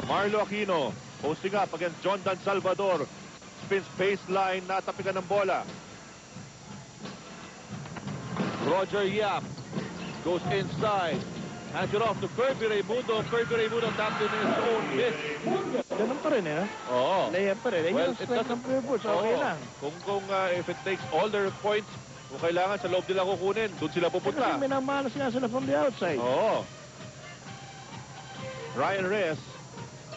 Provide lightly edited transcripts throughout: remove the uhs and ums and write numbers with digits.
Marlo Aquino posting up against John Dan Salvador. Spins baseline, natapikan ng bola. Roger Yap goes inside. Hands it off to Kirby Raimundo. Kirby Raimundo tapped in his own miss. Ganun pa rin eh. Oo. Layup pa rin. Well, Yung strike ng Pure okay lang. Kung if it takes all their points, kung kailangan sa loob nila kukunin, doon sila pupunta. Kasi minamalas nga sila from the outside. Oo. Ryan Reyes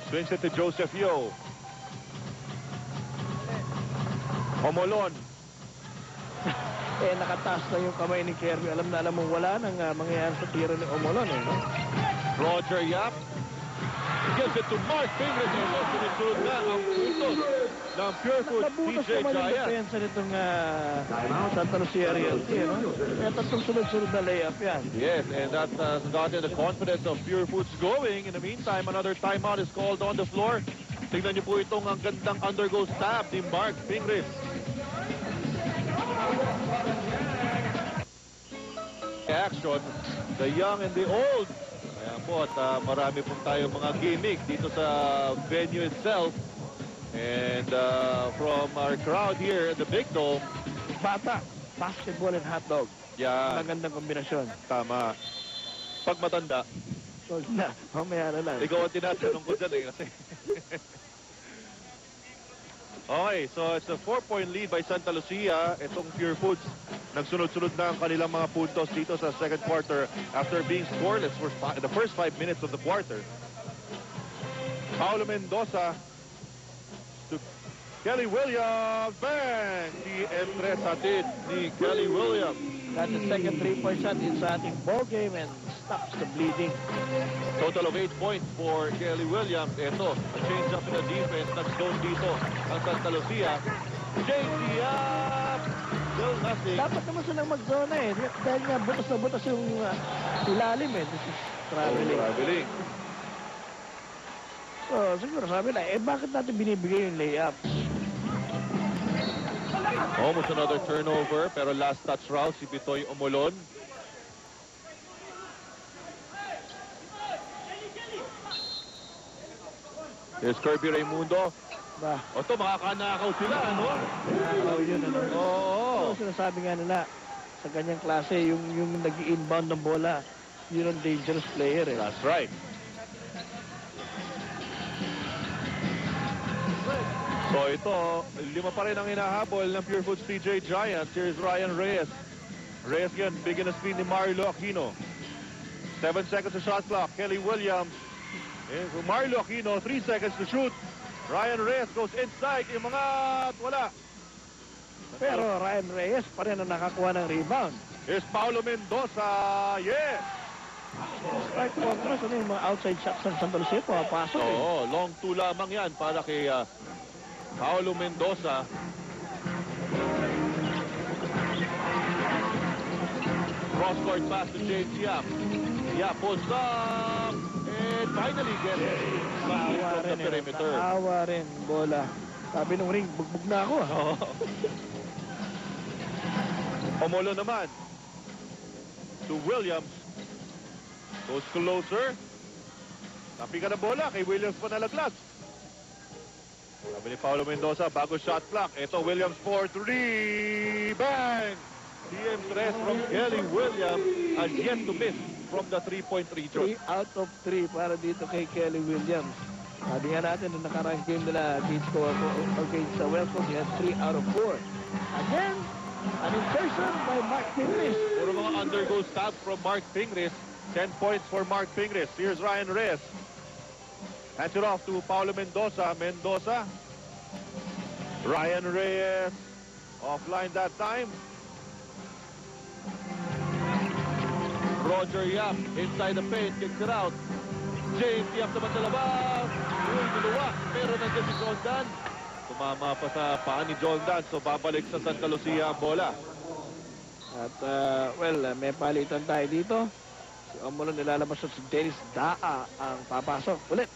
swings it to Joseph Yo. Omolon. Nakataas na yung kamay ni Kirby. Alam na alam mong wala nang mangyayari sa tira ni Omolon eh. Roger Yap gives it to Mark Fingers. Sunod na ang puntos ng Pure Foods Nabutas TJ naman yung Giant. depensa nitong Santa Lucia Realty. Kaya tatlong sunod-sunod na layup yan. Yes, and that has gotten the confidence of Pure Foods going. In the meantime, another timeout is called on the floor. Tingnan niyo po itong ang gandang undergo stab ni Mark Fingers. Action, the young and the old. Kaya po at marami pong tayo mga gimmick dito sa venue itself. And from our crowd here at the Big Dome. Bata, basketball and hotdog. Yeah, Magandang kombinasyon. tama. Pag matanda, So na, mamaya na lang. ikaw ang tinatanong ko dyan eh kasi. Okay, so it's a 4-point lead by Santa Lucia. Itong Pure Foods, nagsunod-sunod na ang kanilang mga puntos dito sa second quarter after being scoreless for the first 5 minutes of the quarter. Paulo Mendoza to Kelly Williams. Bang! TM3 hatid ni Kelly Williams. That's the second 3-point shot in sa ating ball game and stops the bleeding. Total of 8 points for Kelly Williams. Ito, a change up in the defense. Nag-zone dito ang Santa Lucia. JT up! Still nothing. Dapat naman silang mag-zone eh. Dahil nga butas na butas yung ilalim eh. This is traveling. So siguro sabi na, bakit natin binibigay yung layup? Almost another turnover, pero last touch route si Bitoy Omolon. Here's Kirby Raimundo. Ba? O ito, makakanakaw sila, ano? Yun ano. Oo. So, sinasabi nga nila, sa ganyang klase, yung nag-inbound ng bola, yun ang dangerous player eh. That's right. So ito, 5 pa rin ang hinahabol ng Pure Foods TJ Giants. Here's Ryan Reyes. Reyes again, bigyan na screen ni Marlo Aquino. 7 seconds to shot clock. Kelly Williams. Marlo Aquino, 3 seconds to shoot. Ryan Reyes goes inside. Yung mga wala. Pero Ryan Reyes pa rin ang nakakuha ng rebound. Here's Paulo Mendoza. Yes! Strike contrast, ano yung mga outside shots ng Santa Lucia, pumapasok eh. Oo, long 2 lamang yan para kay Paulo Mendoza. Cross-court pass to James Yap. Yap pulls up. And finally gets Maawa from the rin eh. perimeter. Maawa rin, bola. Sabi nung ring, bugbog na ako. Oo. Omolo naman. To Williams. Goes closer. Tapi ka na bola kay Williams pa nalaglas. Sabi ni Paulo Mendoza, bago shot clock. Ito, Williams for 3. Bang! TM3 from Kelly Williams has yet to miss from the 3-point region. 3 out of 3 para dito kay Kelly Williams. Sabi nga natin, na nakarang game nila dito against sa Wellcome, he has 3 out of 4. Again, an insertion by Mark Fingris. Puro mga undergo stab from Mark Fingris. 10 points for Mark Fingris. Here's Ryan Reyes. Hands it off to Paulo Mendoza. Mendoza. Ryan Reyes. Offline that time. Roger Yap inside the paint. Kicks it out. James Yap naman sa labas. Uy, dalawa. Pero nandiyan si John Dan. Tumama pa sa paa ni John Dan. So babalik sa Santa Lucia ang bola. At, may palitan tayo dito. Si Omolon nilalabas at si Dennis Daa ang papasok ulit.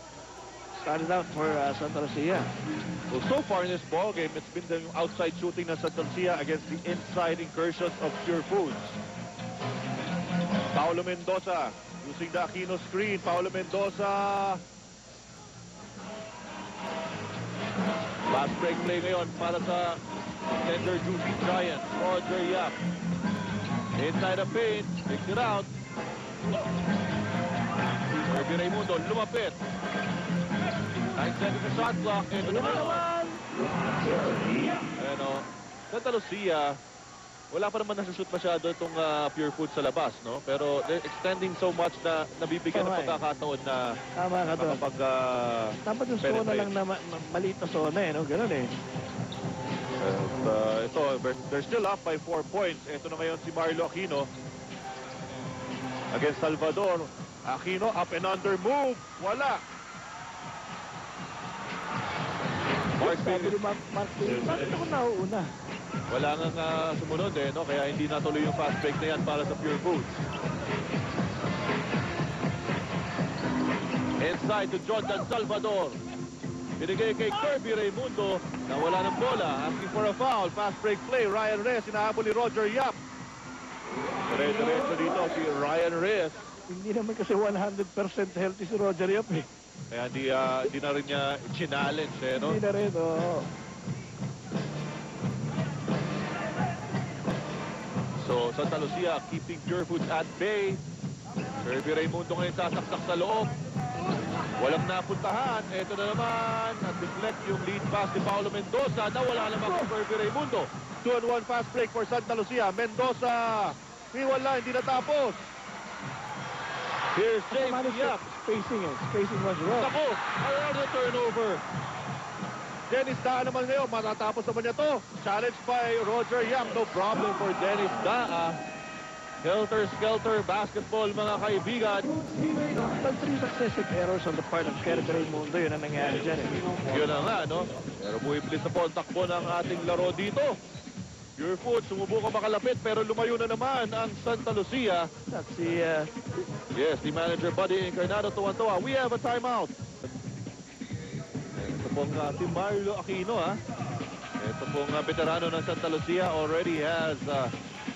Started out for Santa Lucia. Well, so far in this ball game, it's been the outside shooting ng Santa Lucia against the inside incursions of Pure Foods. Paulo Mendoza using the Aquino screen. Paulo Mendoza break play ngayon para sa Tender Juicy Giants. Roger Yap. Inside the paint. Takes it out. Kirby Raimundo lumapit. 9 seconds sa shot clock. Ito naman. Ayan o. Santa Lucia, wala pa naman nasushoot masyado itong Pure Food sa labas, no? Pero they're extending so much na nabibigyan ng pagkakataon na Tama ka doon. makapag Dapat yung zona lang na maliit na zona eh, no? Ganun eh. ito, they're still up by 4 points. Ito na ngayon si Marlo Aquino against Salvador. Aquino, up and under move. Wala. Mark Sabi ni Mark Phillips, bakit ako nauuna? wala nga sumunod eh, no? Kaya hindi natuloy yung fast break na yan para sa Pure Foods. Inside to Jordan Salvador. Binigay kay Kirby Raimundo na wala ng bola. Asking for a foul. Fast break play. Ryan Reyes. Hinahabol ni Roger Yap. Diretso dito si Ryan Reyes. Hindi naman kasi 100% healthy si Roger Yap eh. Kaya hindi na rin niya challenge eh, no? Hindi na rin, oo. So, Santa Lucia keeping Pure Foods at bay. Kirby Raimundo ngayon sasaksak sa loob. Walang napuntahan. Ito na naman. At deflect yung lead pass ni Paulo Mendoza. Nawala naman kay Kirby Raimundo. 2-1 fast break for Santa Lucia. Mendoza. Wala, hindi natapos. Here's James Yap. Spacing eh. Spacing was wrong. Ako, another turnover. Dennis Daa naman ngayon. Matatapos naman niya to. Challenged by Roger Yap. No problem for Dennis Daa. Helter-skelter basketball, mga kaibigan. But 3 successive errors on the part of Kirby Raimundo. Yun ang nangyari dyan eh. Yun na nga, no? Pero buwiblis na po ang takbo ng ating laro dito. Pure Foods, sumubukang makalapit pero lumayo na naman ang Santa Lucia. That's si... Yes, the manager Buddy Encarnado tuwan-tuwa. We have a timeout. Ito pong si Marlo Aquino, ha? Ito pong veterano ng Santa Lucia already has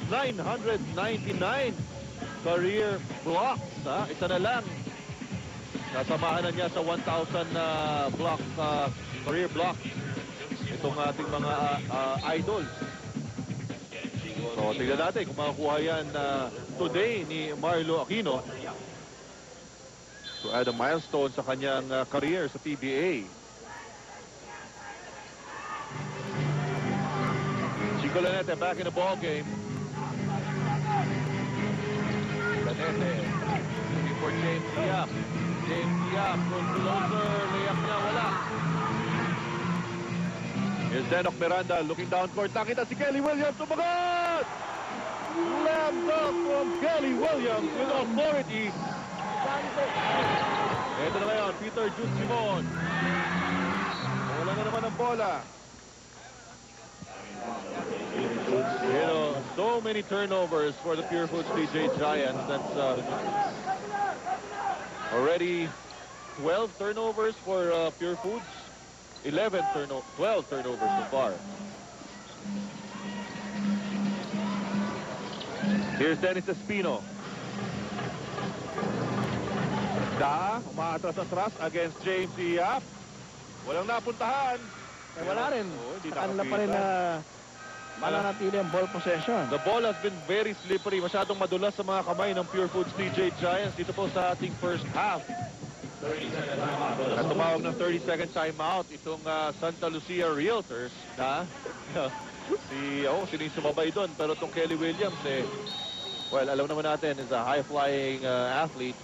999 career blocks, ha? Isa na lang. Nasamahan na niya sa 1,000 blocks, career blocks. Itong ating mga idols. So, tignan natin kung makakuha yan today ni Marlo Aquino to add a milestone sa kanyang career sa PBA. Chico Lanete back in the ball game. Lanete looking for James Yap. James Yap goes closer. Layup niya, wala. Here's Denok Miranda looking down court. Nakita si Kelly Williams. Tumagat! Slam dunk from Kelly Williams with authority. Ito na ngayon, Peter Jude Simon. Wala na naman ang bola. You know, so many turnovers for the Pure Foods DJ Giants. That's already 12 turnovers for Pure Foods. 12 turnovers so far. Here's Dennis Espino. Umaatras-atras against James Yap. Walang napuntahan. wala rin. Hindi Kanila pa rin na mananatili ang ball possession. The ball has been very slippery. Masyadong madulas sa mga kamay ng Pure Foods DJ Giants dito po sa ating first half. At tumawag ng 30-second timeout itong Santa Lucia Realtors na sino yung sumabay doon, pero itong Kelly Williams well, alam naman natin is a high-flying athlete.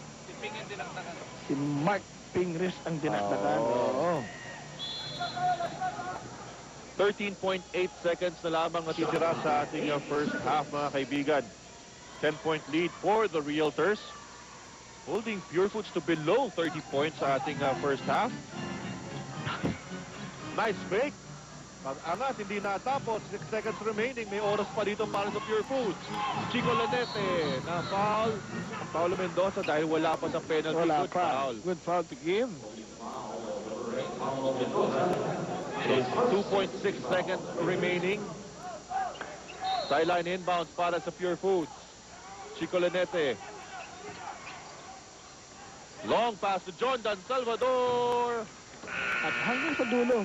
Si Mark Pingris ang dinagdagan. Oo. 13.8 seconds na lamang natitira sa ating first half, mga kaibigan. 10-point lead for the Realtors, holding Pure Foods to below 30 points sa ating first half. Nice fake. Pag-angat, hindi natapos. 6 seconds remaining. May oras pa dito para sa Pure Foods. Chico Lanete na foul. Paulo Mendoza dahil wala pa sa penalty. Wala Good pa. foul. Good foul to give. So 2.6 seconds remaining. Sideline inbounds para sa Pure Foods. Chico Lanete. Long pass to Jordan Salvador. At hanggang sa dulo,